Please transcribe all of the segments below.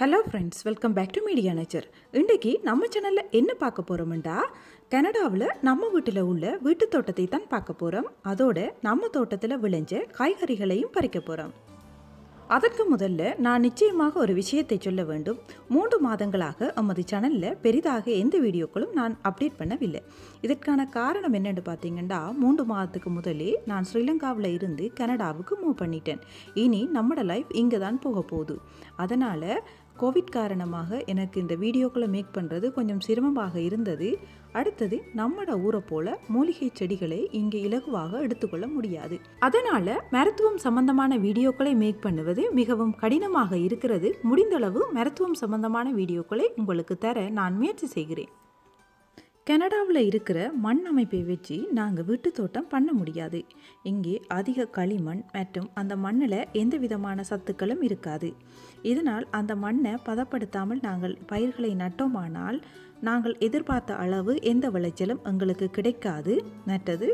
Hello friends, welcome back to media nature. இன்றைக்கி நம்ம சேனலில் என்ன பார்க்க போகிறோம்டா, கனடாவில் நம்ம வீட்டில் உள்ள வீட்டு தோட்டத்தை தான் பார்க்க போகிறோம். அதோட நம்ம தோட்டத்தில் விளைஞ்ச காய்கறிகளையும் பறிக்க போகிறோம். அதற்கு முதல்ல நான் நிச்சயமாக ஒரு விஷயத்தை சொல்ல வேண்டும். 3 மாதங்களாக எமது சேனலில் பெரிதாக எந்த வீடியோக்களும் நான் அப்டேட் பண்ணவில்லை. இதற்கான காரணம் என்னென்னு பார்த்தீங்கன்னா, 3 மாதத்துக்கு முதலே நான் ஸ்ரீலங்காவில் இருந்து கனடாவுக்கு மூவ் பண்ணிட்டேன். இனி நம்மளோட லைஃப் இங்கே தான் போக போகுது. அதனால் கோவிட் காரணமாக எனக்கு இந்த வீடியோக்களை மேக் பண்ணுறது கொஞ்சம் சிரமமாக இருந்தது. அடுத்தது, நம்மட ஊரை போல மூலிகை செடிகளை இங்கே இலகுவாக எடுத்துக்கொள்ள முடியாது. அதனால் மருத்துவம் சம்பந்தமான வீடியோக்களை மேக் பண்ணுவது மிகவும் கடினமாக இருக்கிறது. முடிந்தளவு மருத்துவம் சம்பந்தமான வீடியோக்களை உங்களுக்கு தர நான் முயற்சி செய்கிறேன். கனடாவில் இருக்கிற மண் அமைப்பை வச்சு நாங்கள் வீட்டு தோட்டம் பண்ண முடியாது. இங்கே அதிக களிமண் மற்றும் அந்த மண்ணில் எந்த விதமான சத்துக்களும் இருக்காது. இதனால் அந்த மண்ணை பதப்படுத்தாமல் நாங்கள் பயிர்களை நட்டோமானால் நாங்கள் எதிர்பார்த்த அளவு எந்த விளைச்சலும் எங்களுக்கு கிடைக்காது. நட்டது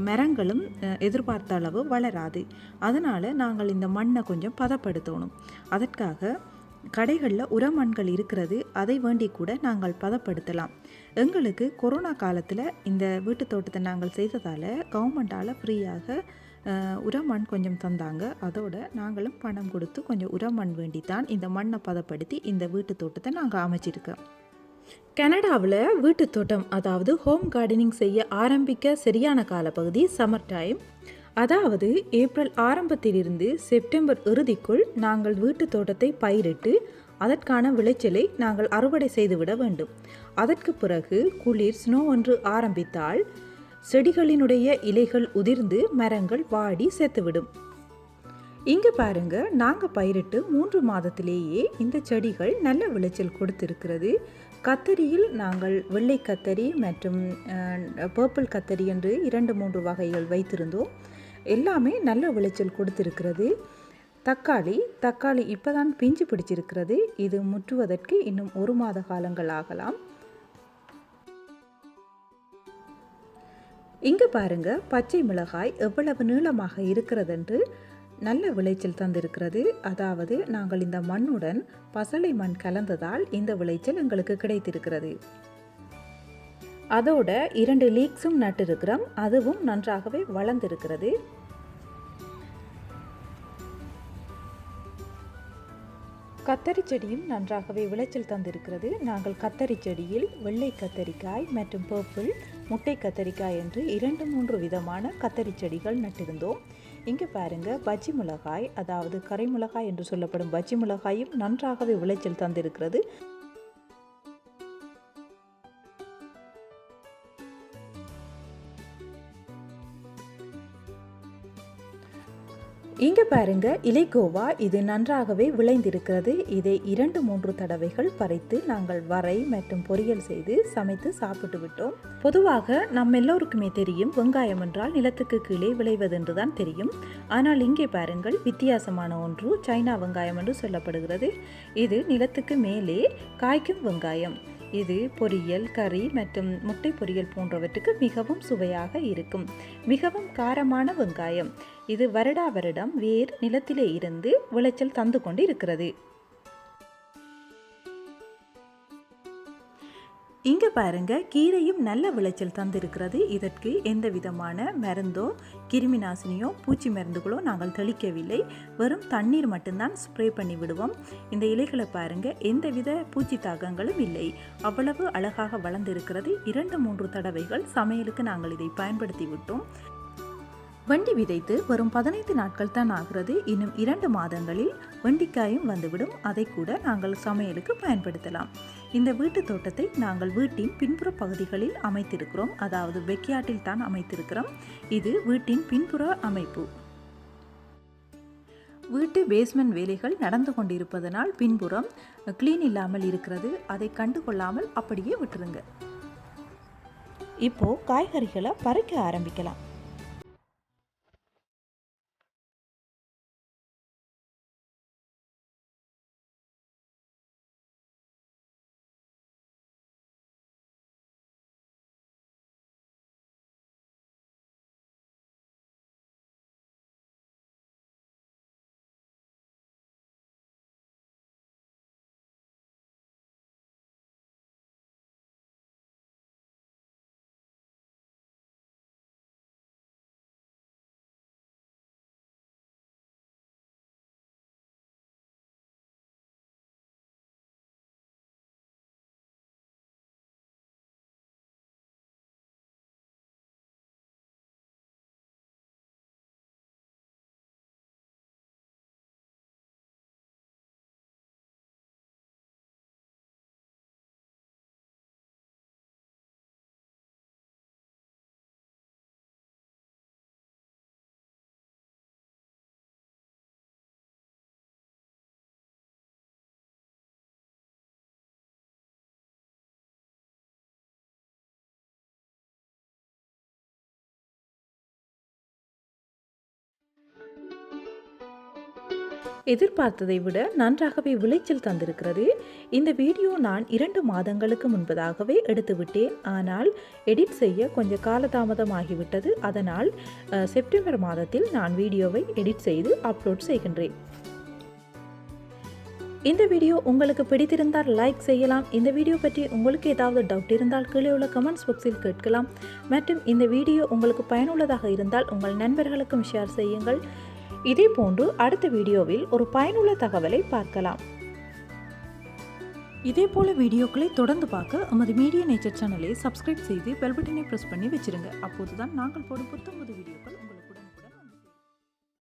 மரங்களும் எதிர்பார்த்த அளவு வளராது. அதனால் நாங்கள் இந்த மண்ணை கொஞ்சம் பதப்படுத்தணும். அதற்காக கடைகளில் உரமண்கள் இருக்கிறது, அதை வேண்டி கூட நாங்கள் பதப்படுத்தலாம். எங்களுக்கு கொரோனா காலத்தில் இந்த வீட்டு தோட்டத்தை நாங்கள் செய்ததால் கவர்மெண்டால் ஃப்ரீயாக உரமண் கொஞ்சம் தந்தாங்க. அதோடு நாங்களும் பணம் கொடுத்து கொஞ்சம் உரமண் வேண்டித்தான் இந்த மண்ணை பதப்படுத்தி இந்த வீட்டு தோட்டத்தை நாங்கள் அமைச்சிருக்கோம். கனடாவில் வீட்டு தோட்டம், அதாவது ஹோம் கார்டனிங் செய்ய ஆரம்பிக்க சரியான காலப்பகுதி சம்மர் டைம். அதாவது ஏப்ரல் ஆரம்பத்திலிருந்து செப்டம்பர் இறுதிக்குள் நாங்கள் வீட்டு தோட்டத்தை பயிரிட்டு அதற்கான விளைச்சலை நாங்கள் அறுவடை செய்துவிட வேண்டும். அதற்கு பிறகு குளிர் ஸ்னோ ஒன்று ஆரம்பித்தால் செடிகளினுடைய இலைகள் உதிர்ந்து மரங்கள் வாடி செத்துவிடும். இங்கே பாருங்க, நாங்கள் பயிரிட்டு 3 மாதத்திலேயே இந்த செடிகள் நல்ல விளைச்சல் கொடுத்திருக்கிறது. கத்தரியில் நாங்கள் வெள்ளை கத்தரி மற்றும் பர்பிள் கத்தரி என்று 2-3 வகைகள் வைத்திருந்தோம். எல்லாமே நல்ல விளைச்சல் கொடுத்திருக்கிறது. தக்காளி இப்போ தான் பிஞ்சு பிடிச்சிருக்கிறது. இது முற்றுவதற்கு இன்னும் 1 மாத காலங்கள் ஆகலாம். இங்கே பாருங்க, பச்சை மிளகாய் எவ்வளவு நீளமாக இருக்கிறதென்று நல்ல விளைச்சல் தந்திருக்கிறது. அதாவது நாங்கள் இந்த மண்ணுடன் பசளை மண் கலந்ததால் இந்த விளைச்சல் எங்களுக்கு கிடைத்திருக்கிறது. அதோட 2 லீக்ஸும் நட்டிருக்கிறோம், அதுவும் நன்றாகவே வளர்ந்திருக்கிறது. கத்தரி செடியும் நன்றாகவே விளைச்சல் தந்திருக்கிறது. நாங்கள் கத்தரி செடியில் வெள்ளை கத்தரிக்காய் மற்றும் பர்பிள் முட்டை கத்தரிக்காய் என்று 2-3 விதமான கத்தரி செடிகள் நட்டிருந்தோம். இங்கே பாருங்க, பஜ்ஜி மிளகாய், அதாவது கரை மிளகாய் என்று சொல்லப்படும் பஜ்ஜி மிளகாயும் நன்றாகவே விளைச்சல் தந்திருக்கிறது. இங்கே பாருங்க, இலைக்கோவா, இது நன்றாகவே விளைந்திருக்கிறது. இதை 2-3 தடவைகள் பறித்து நாங்கள் வரை மற்றும் பொரியல் செய்து சமைத்து சாப்பிட்டு விட்டோம். பொதுவாக நம்ம எல்லோருக்குமே தெரியும், வெங்காயம் என்றால் நிலத்துக்கு கீழே விளைவதென்று தான் தெரியும். ஆனால் இங்கே பாருங்கள், வித்தியாசமான ஒன்று சைனா வெங்காயம் என்று சொல்லப்படுகிறது. இது நிலத்துக்கு மேலே காய்க்கும் வெங்காயம். இது பொரியல், கறி மற்றும் முட்டை பொரியல் போன்றவற்றுக்கு மிகவும் சுவையாக இருக்கும். மிகவும் காரமான வெங்காயம். இது வருடா வருடம் வேர் நிலத்திலே இருந்து விளைச்சல் தந்து கொண்டு இருக்கிறது. இங்கே பாருங்க, கீரையும் நல்ல விளைச்சல் தந்திருக்கிறது. இதற்கு எந்த விதமான மருந்தோ கிருமி நாசினியோ பூச்சி மருந்துகளோ நாங்கள் தெளிக்கவில்லை. வெறும் தண்ணீர் மட்டும்தான் ஸ்ப்ரே பண்ணி விடுவோம். இந்த இலைகளை பாருங்க, எந்தவித பூச்சி தாக்கங்களும் இல்லை. அவ்வளவு அழகாக வளர்ந்திருக்கிறது. 2-3 தடவைகள் சமையலுக்கு நாங்கள் இதை பயன்படுத்தி விட்டோம். வண்டி விதைத்து வரும் 15 நாட்கள் தான் ஆகிறது. இன்னும் 2 மாதங்களில் வெண்டிக்காயும் வந்துவிடும். அதை கூட நாங்கள் சமையலுக்கு பயன்படுத்தலாம். இந்த வீட்டு தோட்டத்தை நாங்கள் வீட்டின் பின்புற பகுதிகளில் அமைத்திருக்கிறோம். அதாவது பெக்யார்டில் தான் அமைத்திருக்கிறோம். இது வீட்டின் பின்புற அமைப்பு. வீட்டு பேஸ்மெண்ட் வேலைகள் நடந்து கொண்டிருப்பதனால் பின்புறம் கிளீன் இல்லாமல் இருக்கிறது. அதை கண்டுகொள்ளாமல் அப்படியே விட்டுருங்க. இப்போ காய்கறிகளை பறிக்க ஆரம்பிக்கலாம். எதிர்பார்த்ததை விட நன்றாகவே விளைச்சல் தந்திருக்கிறது. இந்த வீடியோ நான் 2 மாதங்களுக்கு முன்பதாகவே எடுத்துவிட்டேன். ஆனால் எடிட் செய்ய கொஞ்சம் காலதாமதமாகிவிட்டது. அதனால் செப்டம்பர் மாதத்தில் நான் வீடியோவை எடிட் செய்து அப்லோட் செய்கின்றேன். இந்த வீடியோ உங்களுக்கு பிடித்திருந்தால் லைக் செய்யலாம். இந்த வீடியோ பற்றி உங்களுக்கு ஏதாவது டவுட் இருந்தால் கீழே உள்ள கமெண்ட்ஸ் பாக்ஸில் கேட்கலாம். மற்றும் இந்த வீடியோ உங்களுக்கு பயனுள்ளதாக இருந்தால் உங்கள் நண்பர்களுக்கும் ஷேர் செய்யுங்கள். இதே போன்று அடுத்த வீடியோவில் ஒரு பயனுள்ள தகவலை பார்க்கலாம். இதே போல வீடியோக்களை தொடர்ந்து பார்க்க நமது மீடியா நேச்சர் சேனலை சப்ஸ்கிரைப் செய்து பெல் பட்டனை பிரஸ் பண்ணி வச்சிருங்க. அப்போதுதான் நாங்கள் போடும் புத்தம் புது வீடியோக்கள்